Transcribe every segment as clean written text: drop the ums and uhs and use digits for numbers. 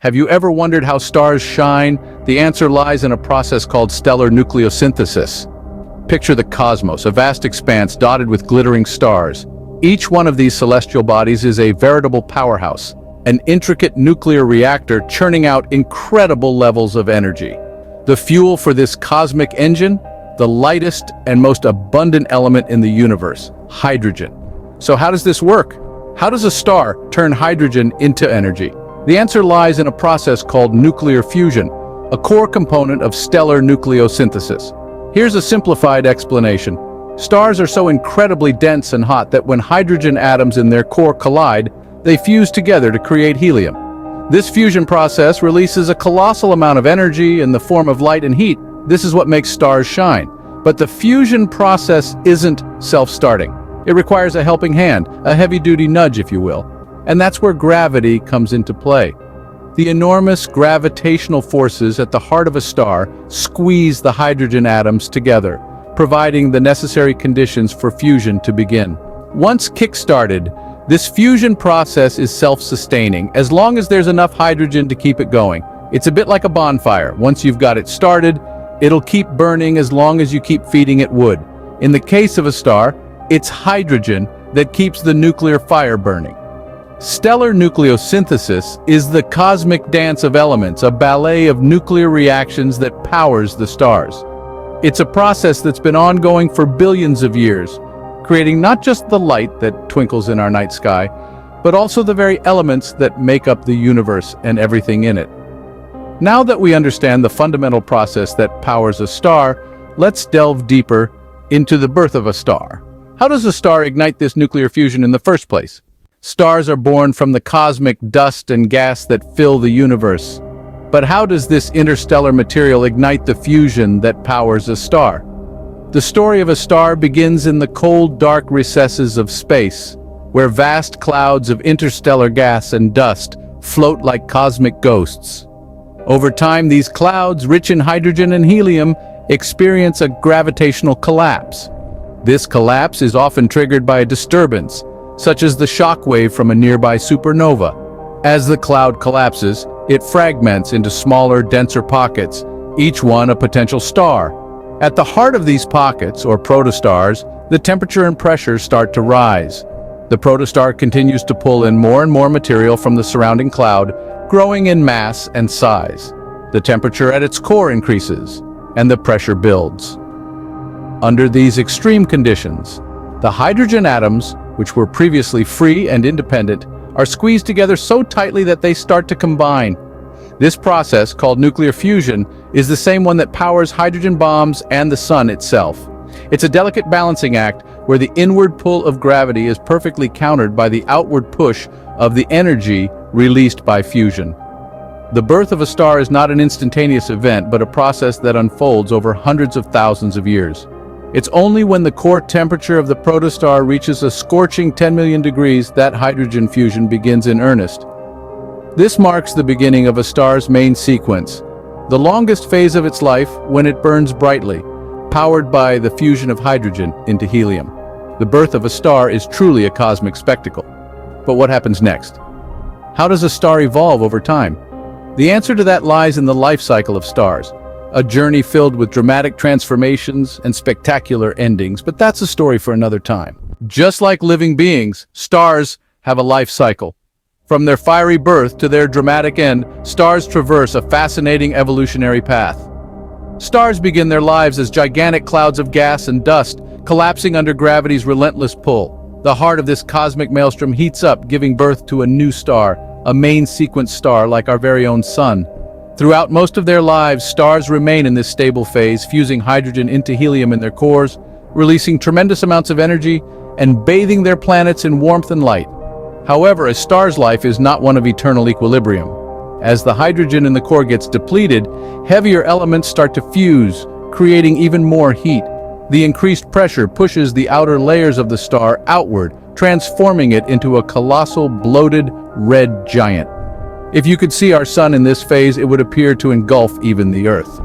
Have you ever wondered how stars shine? The answer lies in a process called stellar nucleosynthesis. Picture the cosmos, a vast expanse dotted with glittering stars. Each one of these celestial bodies is a veritable powerhouse, an intricate nuclear reactor churning out incredible levels of energy. The fuel for this cosmic engine? The lightest and most abundant element in the universe, hydrogen. So how does this work? How does a star turn hydrogen into energy? The answer lies in a process called nuclear fusion, a core component of stellar nucleosynthesis. Here's a simplified explanation. Stars are so incredibly dense and hot that when hydrogen atoms in their core collide, they fuse together to create helium. This fusion process releases a colossal amount of energy in the form of light and heat. This is what makes stars shine. But the fusion process isn't self-starting. It requires a helping hand, a heavy-duty nudge, if you will. And that's where gravity comes into play. The enormous gravitational forces at the heart of a star squeeze the hydrogen atoms together, providing the necessary conditions for fusion to begin. Once kick-started, this fusion process is self-sustaining, as long as there's enough hydrogen to keep it going. It's a bit like a bonfire. Once you've got it started, it'll keep burning as long as you keep feeding it wood. In the case of a star, it's hydrogen that keeps the nuclear fire burning. Stellar nucleosynthesis is the cosmic dance of elements, a ballet of nuclear reactions that powers the stars. It's a process that's been ongoing for billions of years, creating not just the light that twinkles in our night sky, but also the very elements that make up the universe and everything in it. Now that we understand the fundamental process that powers a star, let's delve deeper into the birth of a star. How does a star ignite this nuclear fusion in the first place? Stars are born from the cosmic dust and gas that fill the universe. But how does this interstellar material ignite the fusion that powers a star? The story of a star begins in the cold, dark recesses of space, where vast clouds of interstellar gas and dust float like cosmic ghosts. Over time, these clouds, rich in hydrogen and helium, experience a gravitational collapse. This collapse is often triggered by a disturbance, such as the shock wave from a nearby supernova. As the cloud collapses, it fragments into smaller, denser pockets, each one a potential star. At the heart of these pockets, or protostars, the temperature and pressure start to rise. The protostar continues to pull in more and more material from the surrounding cloud, growing in mass and size. The temperature at its core increases, and the pressure builds. Under these extreme conditions, the hydrogen atoms, which were previously free and independent, are squeezed together so tightly that they start to combine. This process, called nuclear fusion, is the same one that powers hydrogen bombs and the sun itself. It's a delicate balancing act where the inward pull of gravity is perfectly countered by the outward push of the energy released by fusion. The birth of a star is not an instantaneous event, but a process that unfolds over hundreds of thousands of years. It's only when the core temperature of the protostar reaches a scorching 10 million degrees that hydrogen fusion begins in earnest. This marks the beginning of a star's main sequence, the longest phase of its life when it burns brightly, powered by the fusion of hydrogen into helium. The birth of a star is truly a cosmic spectacle. But what happens next? How does a star evolve over time? The answer to that lies in the life cycle of stars, a journey filled with dramatic transformations and spectacular endings, but that's a story for another time. Just like living beings, stars have a life cycle. From their fiery birth to their dramatic end, stars traverse a fascinating evolutionary path. Stars begin their lives as gigantic clouds of gas and dust, collapsing under gravity's relentless pull. The heart of this cosmic maelstrom heats up, giving birth to a new star, a main sequence star like our very own sun. Throughout most of their lives, stars remain in this stable phase, fusing hydrogen into helium in their cores, releasing tremendous amounts of energy, and bathing their planets in warmth and light. However, a star's life is not one of eternal equilibrium. As the hydrogen in the core gets depleted, heavier elements start to fuse, creating even more heat. The increased pressure pushes the outer layers of the star outward, transforming it into a colossal, bloated, red giant. If you could see our sun in this phase, it would appear to engulf even the Earth.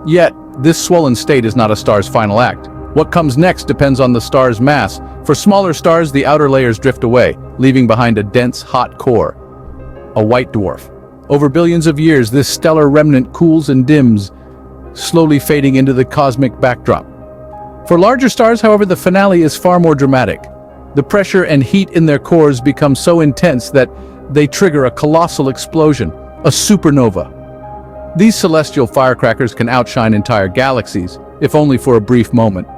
Yet, this swollen state is not a star's final act. What comes next depends on the star's mass. For smaller stars, the outer layers drift away, leaving behind a dense, hot core, a white dwarf. Over billions of years, this stellar remnant cools and dims, slowly fading into the cosmic backdrop. For larger stars, however, the finale is far more dramatic. The pressure and heat in their cores become so intense that they trigger a colossal explosion, a supernova. These celestial firecrackers can outshine entire galaxies, if only for a brief moment.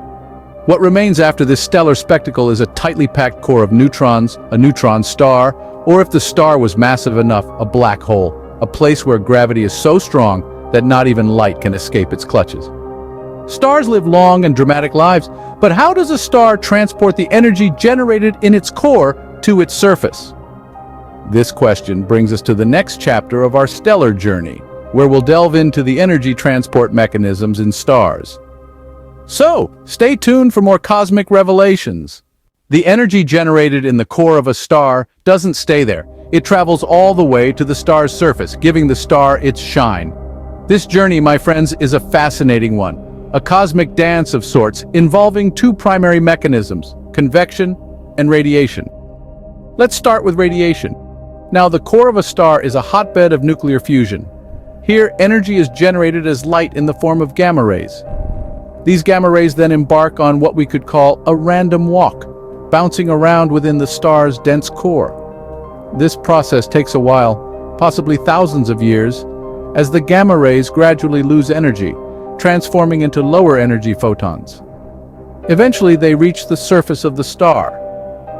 What remains after this stellar spectacle is a tightly packed core of neutrons, a neutron star, or if the star was massive enough, a black hole, a place where gravity is so strong that not even light can escape its clutches. Stars live long and dramatic lives, but how does a star transport the energy generated in its core to its surface? This question brings us to the next chapter of our stellar journey, where we'll delve into the energy transport mechanisms in stars. So, stay tuned for more cosmic revelations. The energy generated in the core of a star doesn't stay there. It travels all the way to the star's surface, giving the star its shine. This journey, my friends, is a fascinating one. A cosmic dance of sorts involving two primary mechanisms, convection and radiation. Let's start with radiation. Now, the core of a star is a hotbed of nuclear fusion. Here, energy is generated as light in the form of gamma rays. These gamma rays then embark on what we could call a random walk, bouncing around within the star's dense core. This process takes a while, possibly thousands of years, as the gamma rays gradually lose energy, transforming into lower energy photons. Eventually, they reach the surface of the star,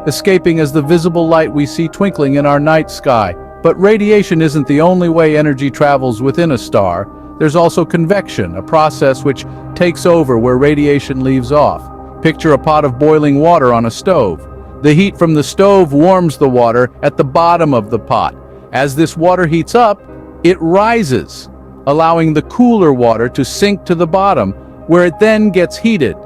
escaping as the visible light we see twinkling in our night sky. But radiation isn't the only way energy travels within a star. There's also convection, a process which takes over where radiation leaves off. Picture a pot of boiling water on a stove. The heat from the stove warms the water at the bottom of the pot. As this water heats up, it rises, allowing the cooler water to sink to the bottom, where it then gets heated.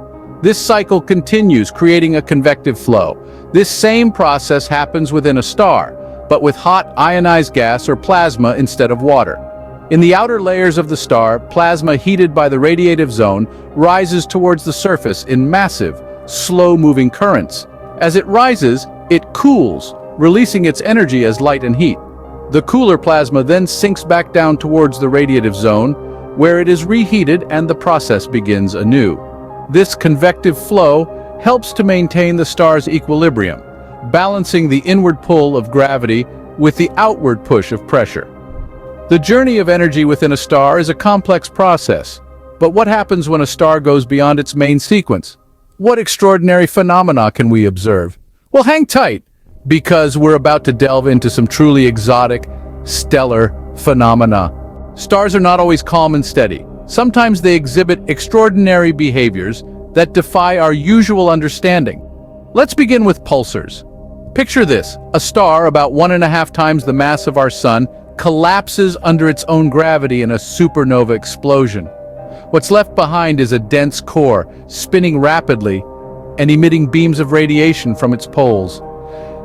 This cycle continues, creating a convective flow. This same process happens within a star, but with hot ionized gas or plasma instead of water. In the outer layers of the star, plasma heated by the radiative zone rises towards the surface in massive, slow-moving currents. As it rises, it cools, releasing its energy as light and heat. The cooler plasma then sinks back down towards the radiative zone, where it is reheated and the process begins anew. This convective flow helps to maintain the star's equilibrium, balancing the inward pull of gravity with the outward push of pressure. The journey of energy within a star is a complex process, but what happens when a star goes beyond its main sequence? What extraordinary phenomena can we observe? Well, hang tight, because we're about to delve into some truly exotic, stellar phenomena. Stars are not always calm and steady. Sometimes they exhibit extraordinary behaviors that defy our usual understanding. Let's begin with pulsars. Picture this: a star about 1.5 times the mass of our sun collapses under its own gravity in a supernova explosion. What's left behind is a dense core, spinning rapidly and emitting beams of radiation from its poles.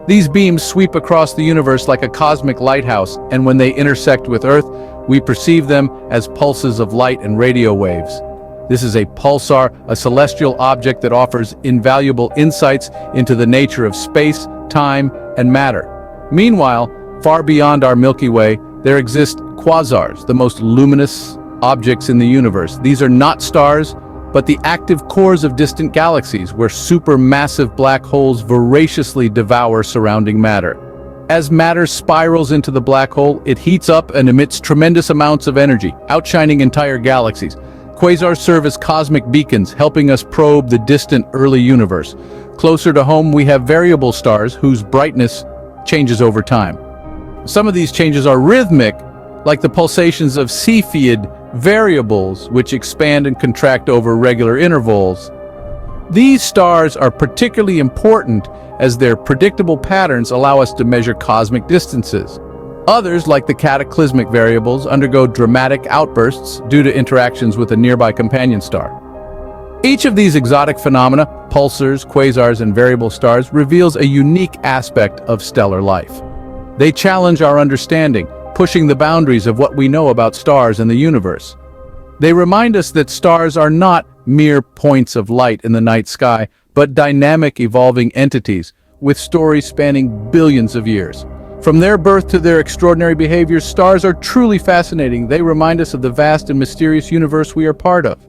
These beams sweep across the universe like a cosmic lighthouse, and when they intersect with Earth, we perceive them as pulses of light and radio waves. This is a pulsar, a celestial object that offers invaluable insights into the nature of space, time, and matter. Meanwhile, far beyond our Milky Way, there exist quasars, the most luminous objects in the universe. These are not stars, but the active cores of distant galaxies, where supermassive black holes voraciously devour surrounding matter. As matter spirals into the black hole, it heats up and emits tremendous amounts of energy, outshining entire galaxies. Quasars serve as cosmic beacons, helping us probe the distant early universe. Closer to home, we have variable stars whose brightness changes over time. Some of these changes are rhythmic, like the pulsations of Cepheid variables, which expand and contract over regular intervals. These stars are particularly important as their predictable patterns allow us to measure cosmic distances. Others, like the cataclysmic variables, undergo dramatic outbursts due to interactions with a nearby companion star. Each of these exotic phenomena, pulsars, quasars, and variable stars, reveals a unique aspect of stellar life. They challenge our understanding, pushing the boundaries of what we know about stars and the universe. They remind us that stars are not mere points of light in the night sky, but dynamic, evolving entities with stories spanning billions of years. From their birth to their extraordinary behaviors, stars are truly fascinating. They remind us of the vast and mysterious universe we are part of.